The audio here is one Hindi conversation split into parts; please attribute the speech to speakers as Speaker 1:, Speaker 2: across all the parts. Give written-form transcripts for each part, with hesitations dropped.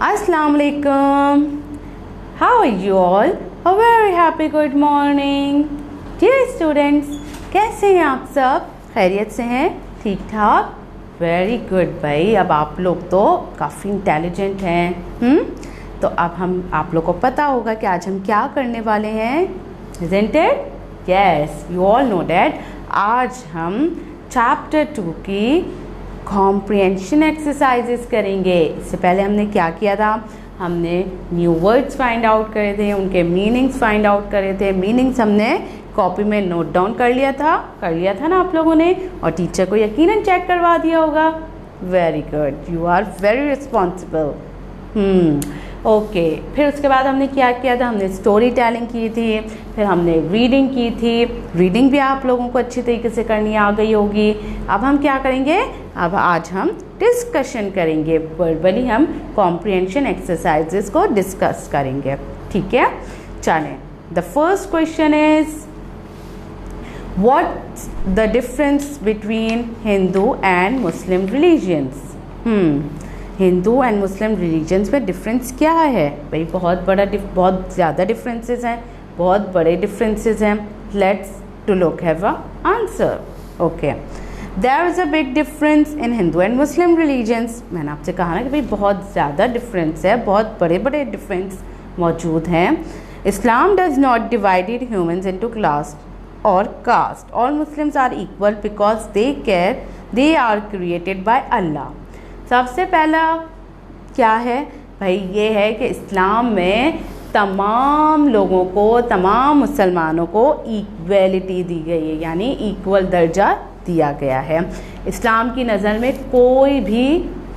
Speaker 1: Assalamu alaikum. How are you all? A very happy good morning. Dear students, कैसे हैं आप सब? खैरियत से हैं? ठीक ठाक? वेरी गुड भाई. अब आप लोग तो काफ़ी इंटेलिजेंट हैं. तो अब आप लोग को पता होगा कि आज हम क्या करने वाले हैं. Isn't it? Yes, you all know that. आज हम चैप्टर 2 की कॉम्प्रिहेंशन एक्सरसाइजेस करेंगे. इससे पहले हमने क्या किया था? हमने न्यू वर्ड्स फाइंड आउट करे थे, उनके मीनिंग्स फाइंड आउट करे थे. मीनिंग्स हमने कॉपी में नोट डाउन कर लिया था ना आप लोगों ने, और टीचर को यकीनन चेक करवा दिया होगा. Very good, you are very responsible. Okay. फिर उसके बाद हमने क्या किया था? हमने स्टोरी टेलिंग की थी, फिर हमने रीडिंग की थी. रीडिंग भी आप लोगों को अच्छी तरीके से करनी आ गई होगी. अब हम क्या करेंगे? अब आज हम डिस्कशन करेंगे. वर्बली हम कॉम्प्रिहेंशन एक्सरसाइजेस को डिस्कस करेंगे. ठीक है, चलें. The first question is what's the difference between Hindu and Muslim religions. Hindu and Muslim religions में डिफरेंस क्या है भाई? बहुत ज़्यादा डिफरेंसेस हैं, बहुत बड़े डिफरेंसेस हैं. Let's to look have a answer. Okay, there is a big difference in Hindu and Muslim religions. मैंने आपसे कहा ना कि भाई बहुत ज़्यादा डिफरेंस है, बहुत बड़े बड़े डिफरेंस मौजूद हैं. Islam does not divided humans into class और caste. All Muslims are equal because they are created by Allah. सबसे पहला क्या है भाई? ये है कि इस्लाम में तमाम लोगों को, तमाम मुसलमानों को इक्वलिटी दी गई है, यानी इक्वल दर्जा दिया गया है. इस्लाम की नज़र में कोई भी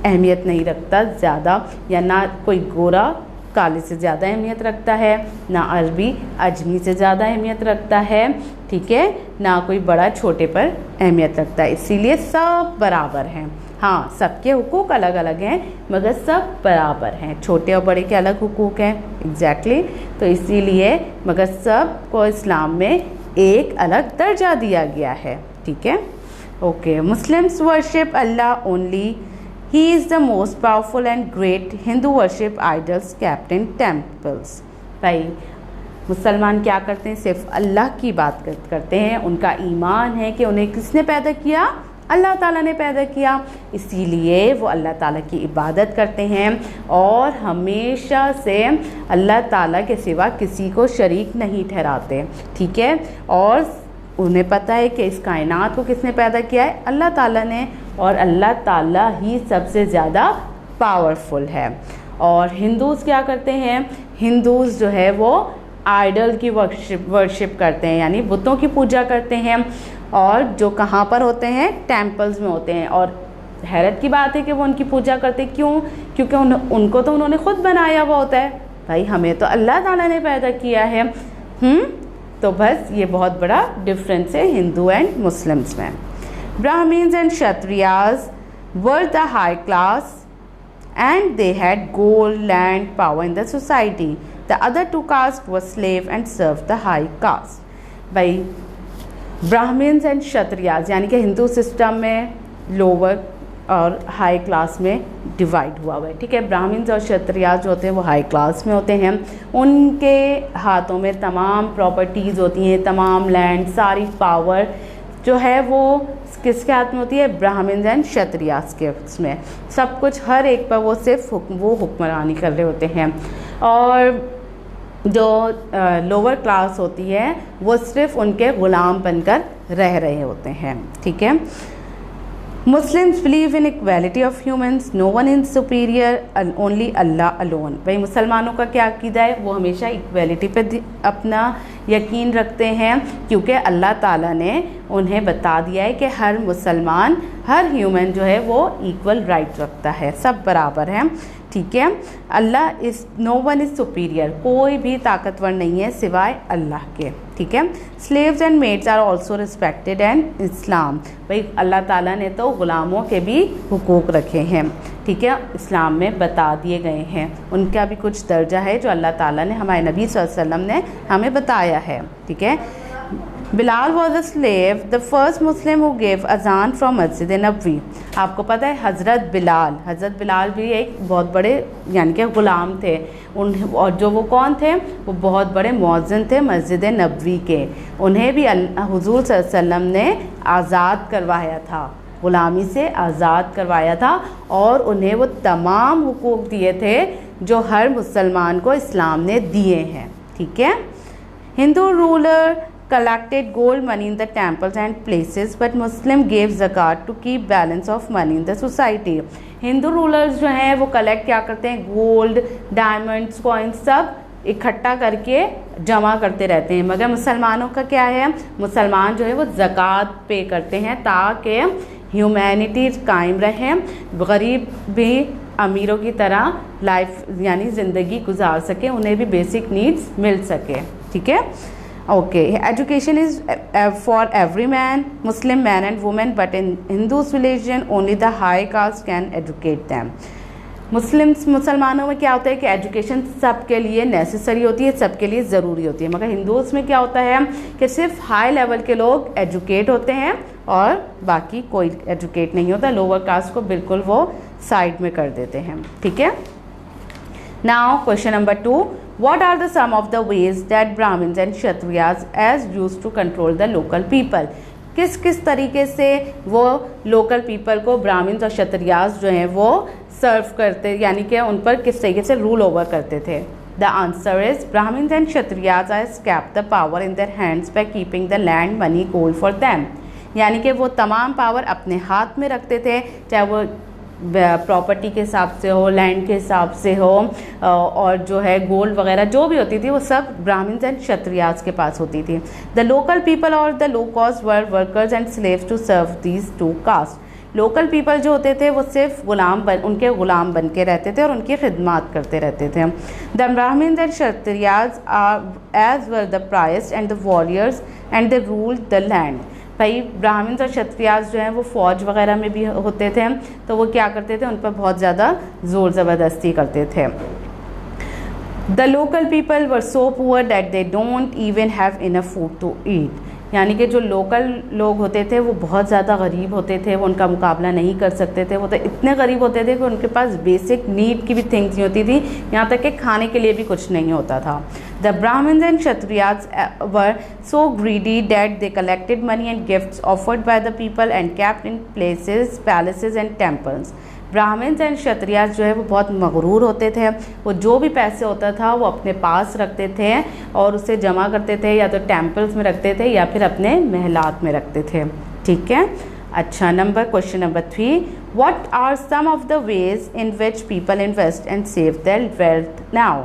Speaker 1: अहमियत नहीं रखता ज़्यादा, या ना कोई गोरा काले से ज़्यादा अहमियत रखता है, ना अरबी अजमी से ज़्यादा अहमियत रखता है. ठीक है, ना कोई बड़ा छोटे पर अहमियत रखता है. इसीलिए सब बराबर हैं. हाँ, सबके हुकूक अलग अलग हैं, मगर सब बराबर हैं. छोटे और बड़े के अलग हुकूक हैं. एग्जैक्टली. तो इसीलिए मगर सब को इस्लाम में एक अलग दर्जा दिया गया है. ठीक है. Okay. Muslims worship Allah only. He is the most powerful and great. Hindu worship idols kept in temples. भाई मुसलमान क्या करते हैं? सिर्फ अल्लाह की बात करते हैं. उनका ईमान है कि उन्हें किसने पैदा किया? अल्लाह ताला ने पैदा किया. इसीलिए वो अल्लाह ताला की इबादत करते हैं और हमेशा से अल्लाह ताला के सिवा किसी को शरीक नहीं ठहराते. ठीक है. और उन्हें पता है कि इस कायनात को किसने पैदा किया है? अल्लाह ताला ने. और अल्लाह ताला ही सबसे ज़्यादा पावरफुल है. और हिंदूज़ क्या करते हैं? हिंदूज़ जो है वो आइडल की वर्शिप करते हैं, यानी बुतों की पूजा करते हैं. और जो कहाँ पर होते हैं? टेम्पल्स में होते हैं. और हैरत की बात है कि वो उनकी पूजा करते. क्यों? क्योंकि उनको तो उन्होंने खुद बनाया हुआ होता है. भाई हमें तो अल्लाह ताला ने पैदा किया है. तो बस ये बहुत बड़ा डिफरेंस है हिंदू एंड मुस्लिम्स में. Brahmins and Kshatriyas were the high class and they had gold, land, power in the society. The other two castes were slave and served the high caste. भाई ब्राह्मण्स एंड क्षत्रियाज यानी कि हिंदू सिस्टम में लोअर और हाई क्लास में डिवाइड हुआ है. ठीक है. ब्राह्मण्स और क्षत्रियाज जो होते हैं वो हाई क्लास में होते हैं. उनके हाथों में तमाम प्रॉपर्टीज़ होती हैं, तमाम लैंड, सारी पावर जो है वो किसके हाथ में होती है? ब्राह्मण्स एंड क्षत्रियाज के उसमें सब कुछ, हर एक पर वो सिर्फ वो हुक्मरानी कर रहे होते हैं. और जो लोअर क्लास होती है वो सिर्फ उनके ग़ुलाम बनकर रह रहे होते हैं. ठीक है. Muslims believe in equality of humans. No one is superior, only Allah alone. भाई मुसलमानों का क्या अकीदा है? वो हमेशा इक्वालिटी पे अपना यकीन रखते हैं, क्योंकि अल्लाह ताला ने उन्हें बता दिया है कि हर मुसलमान, हर ह्यूमन जो है वो इक्वल राइट रखता है, सब बराबर हैं. ठीक है. Allah is no one is superior. कोई भी ताकतवर नहीं है सिवाय अल्लाह के. ठीक है. Slaves and maids are also respected and Islam. भाई अल्लाह ताला ने तो ग़ुलामों के भी हुकूक रखे हैं. ठीक है. इस्लाम में बता दिए गए हैं. उनका भी कुछ दर्जा है जो अल्लाह ताला ने, हमारे नबी सल्लल्लाहु अलैहि वसल्लम ने हमें बताया है. ठीक है. Bilal was a slave, the first Muslim who gave अजान फ्रॉम मस्जिद नबवी। आपको पता है हज़रत बिलाल भी एक बहुत बड़े यानी कि ग़ुलाम थे उन, और जो वो कौन थे, वो बहुत बड़े मुअज्जिन थे मस्जिद नबवी के। उन्हें भी हुज़ूर सल्लल्लाहु अलैहि वसल्लम ने आज़ाद करवाया था, ग़ुलामी से आज़ाद करवाया था, और उन्हें वो तमाम हुकूक दिए थे जो हर मुसलमान को इस्लाम ने दिए हैं। ठीक है। Hindu ruler collected gold money in the temples and places, but Muslim gave zakat to keep balance of money in the society. Hindu rulers जो हैं वो कलेक्ट क्या करते हैं, गोल्ड, डायमंड्स, कॉइन्स सब इकट्ठा करके जमा करते रहते हैं, मगर मुसलमानों का क्या है, मुसलमान जो है वो ज़कात पे करते हैं ताकि ह्यूमैनिटी कायम रहे, गरीब भी अमीरों की तरह लाइफ यानी ज़िंदगी गुजार सके, उन्हें भी बेसिक नीड्स मिल सके। ठीक है। Okay, education is for every man, Muslim man and woman, but in Hindu's religion only the high caste can educate them. मुसलमानों में क्या होता है कि एजुकेशन सबके लिए नेसेसरी होती है, सबके लिए ज़रूरी होती है, मगर हिंदूज़ में क्या होता है कि सिर्फ हाई लेवल के लोग एजुकेट होते हैं और बाकी कोई एजुकेट नहीं होता, लोअर कास्ट को बिल्कुल वो साइड में कर देते हैं। ठीक है। Now question number 2, what are the some of the ways that Brahmins and Kshatriyas as used to control the local people? किस किस तरीके से वो लोकल पीपल को ब्राह्मण्स और क्षत्रियास जो हैं वो सर्व करते, यानी कि उन पर किस तरीके से रूल ओवर करते थे। The answer is Brahmins and Kshatriyas has kept the power in their hands by keeping the land, money, gold for them. यानी कि वो तमाम पावर अपने हाथ में रखते थे, चाहे वो प्रॉपर्टी के हिसाब से हो, लैंड के हिसाब से हो, और जो है गोल्ड वगैरह जो भी होती थी वो सब ब्राह्मण्स एंड क्षत्रियास के पास होती थी। द लोकल पीपल और the low cost were workers and slaves to serve these to caste. Local people जो होते थे वो सिर्फ उनके ग़ुलाम बन के रहते थे और उनकी खिदमत करते रहते थे। The Brahmins and Kshatriyas are as were the priest and the warriors and the rule the land. भाई ब्राह्मण्स और क्षत्रियास जो हैं वो फौज वगैरह में भी होते थे, तो वो क्या करते थे, उन पर बहुत ज़्यादा ज़ोर ज़बरदस्ती करते थे। The local people were so poor that they don't even have enough food to eat. यानी कि जो लोकल लोग होते थे वो बहुत ज़्यादा गरीब होते थे, वो उनका मुकाबला नहीं कर सकते थे, वो तो इतने गरीब होते थे कि उनके पास बेसिक नीड की भी थिंग्स नहीं होती थी, यहाँ तक कि खाने के लिए भी कुछ नहीं होता था। The Brahmins and Kshatriyas were so greedy that they collected money and gifts offered by the people and kept in places, palaces and temples. Brahmins and Kshatriyas जो है वो बहुत मगरूर होते थे, वो जो भी पैसे होता था वो अपने पास रखते थे और उसे जमा करते थे, या तो टेम्पल्स में रखते थे या फिर अपने महलात में रखते थे। ठीक है। अच्छा, question number 3, what are some of the ways in which people invest and save their wealth now?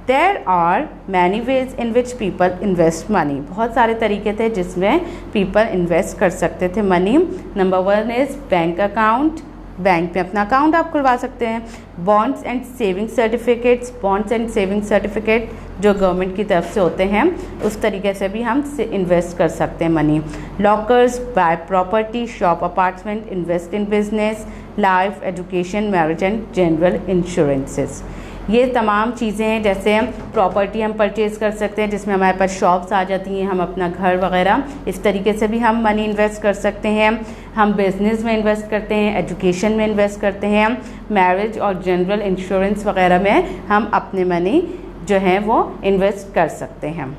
Speaker 1: There are many ways in which people invest money. बहुत सारे तरीके थे जिसमें पीपल इन्वेस्ट कर सकते थे money. Number 1 is bank account, bank में अपना अकाउंट आप खुलवा सकते हैं। Bonds and saving certificates, bonds and saving certificate जो गवर्नमेंट की तरफ से होते हैं उस तरीके से भी हम इन्वेस्ट कर सकते हैं money. Lockers, buy property, shop apartment, invest in business, life, education, marriage and general insurances. ये तमाम चीज़ें हैं, जैसे प्रॉपर्टी हम परचेज़ कर सकते हैं जिसमें हमारे पास शॉप्स आ जाती हैं, हम अपना घर वगैरह, इस तरीके से भी हम मनी इन्वेस्ट कर सकते हैं। हम बिज़नेस में इन्वेस्ट करते हैं, एजुकेशन में इन्वेस्ट करते हैं, मैरिज और जनरल इंश्योरेंस वगैरह में हम अपने मनी जो है वो इन्वेस्ट कर सकते हैं।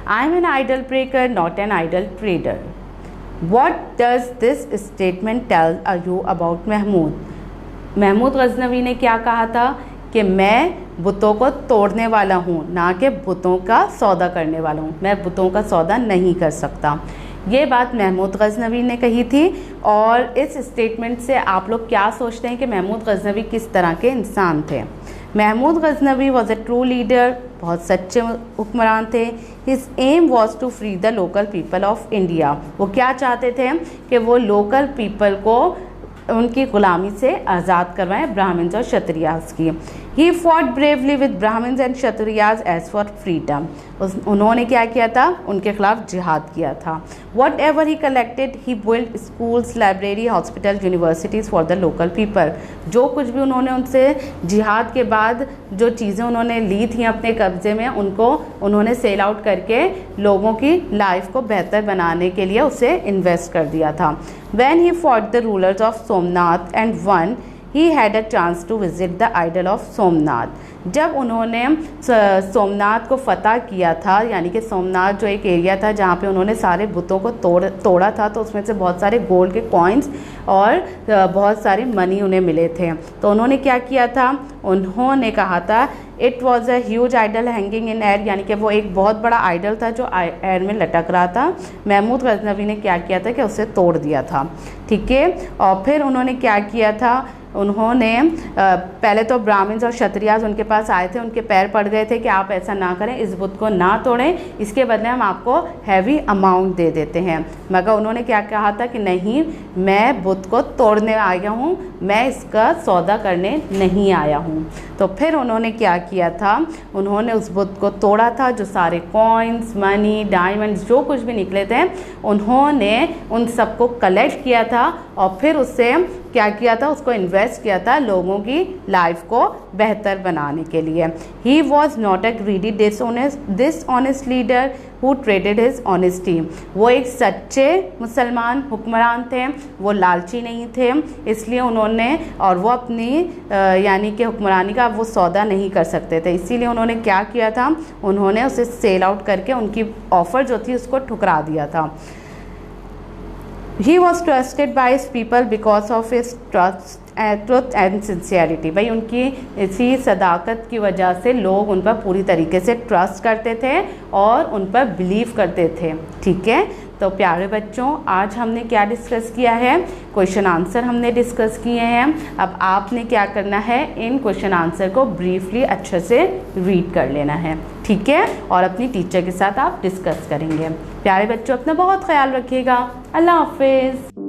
Speaker 1: I am an idol breaker, not an idol trader. What does this statement tell you about Mahmud? Mahmud Ghaznavi ने क्या कहा था कि मैं बुतों को तोड़ने वाला हूँ, ना कि बुतों का सौदा करने वाला हूँ। मैं बुतों का सौदा नहीं कर सकता। ये बात महमूद गजनवी ने कही थी। और इस स्टेटमेंट से आप लोग क्या सोचते हैं कि महमूद गजनवी किस तरह के इंसान थे? Mahmud Ghaznavi was a true leader, बहुत सच्चे हुक्मरान थे। His aim was to free the local people of India. वो क्या चाहते थे कि वो लोकल पीपल को उनकी ग़ुलामी से आज़ाद करवाए ब्राह्मण्स और क्षत्रियास की। He fought bravely with Brahmins and Kshatriyas as for freedom. उन्होंने क्या किया था, उनके खिलाफ जिहाद किया था। Whatever he collected he build schools, library, hospital, universities for the local people. जो कुछ भी उन्होंने उनसे जिहाद के बाद जो चीज़ें उन्होंने ली थी अपने कब्ज़े में, उनको उन्होंने सेल आउट करके लोगों की लाइफ को बेहतर बनाने के लिए उसे इन्वेस्ट कर दिया था। When he fought the rulers of Somnath and won, he had a chance to visit the idol of Somnath। जब उन्होंने सोमनाथ को फतह किया था, यानी कि सोमनाथ जो एक एरिया था जहाँ पे उन्होंने सारे बुतों को तोड़ा था, तो उसमें से बहुत सारे गोल्ड के कॉइन्स और बहुत सारे मनी उन्हें मिले थे। तो उन्होंने क्या किया था, उन्होंने कहा था it was a huge idol hanging in air, यानी कि वो एक बहुत बड़ा आइडल था जो एयर में लटक रहा था। महमूद गजनवी ने क्या किया था कि उसे तोड़ दिया था, ठीक है। और फिर उन्होंने क्या किया था, उन्होंने पहले तो ब्राह्मण्स और क्षत्रियास उनके पास आए थे, उनके पैर पड़ गए थे कि आप ऐसा ना करें, इस बुत को ना तोड़ें, इसके बदले हम आपको हैवी अमाउंट दे देते हैं। मगर उन्होंने क्या कहा था कि नहीं, मैं बुत को तोड़ने आया हूँ, मैं इसका सौदा करने नहीं आया हूँ। तो फिर उन्होंने क्या किया था, उन्होंने उस बुत को तोड़ा था, जो सारे कॉइन्स, मनी, डायमंड्स जो कुछ भी निकले थे, उन्होंने उन सबको कलेक्ट किया था और फिर उससे क्या किया था, उसको इन्वेस्ट किया था लोगों की लाइफ को बेहतर बनाने के लिए। He was not a greedy dishonest leader who traded his honesty. वो एक सच्चे मुसलमान हुक्मरान थे, वो लालची नहीं थे, इसलिए उन्होंने, और वो अपनी यानी कि हुक्मरानी का वो सौदा नहीं कर सकते थे, इसीलिए उन्होंने क्या किया था, उन्होंने उसे सेल आउट करके उनकी ऑफ़र जो थी उसको ठुकरा दिया था। He was trusted by his people because of his truth and sincerity. भाई उनकी इसी सदाकत की वजह से लोग उन पर पूरी तरीके से ट्रस्ट करते थे और उन पर बिलीव करते थे, ठीक है। तो प्यारे बच्चों, आज हमने क्या डिस्कस किया है, क्वेश्चन आंसर हमने डिस्कस किए हैं। अब आपने क्या करना है, इन क्वेश्चन आंसर को ब्रीफली अच्छे से रीड कर लेना है, ठीक है, और अपनी टीचर के साथ आप डिस्कस करेंगे। प्यारे बच्चों, अपना बहुत ख्याल रखिएगा। अल्लाह हाफिज़।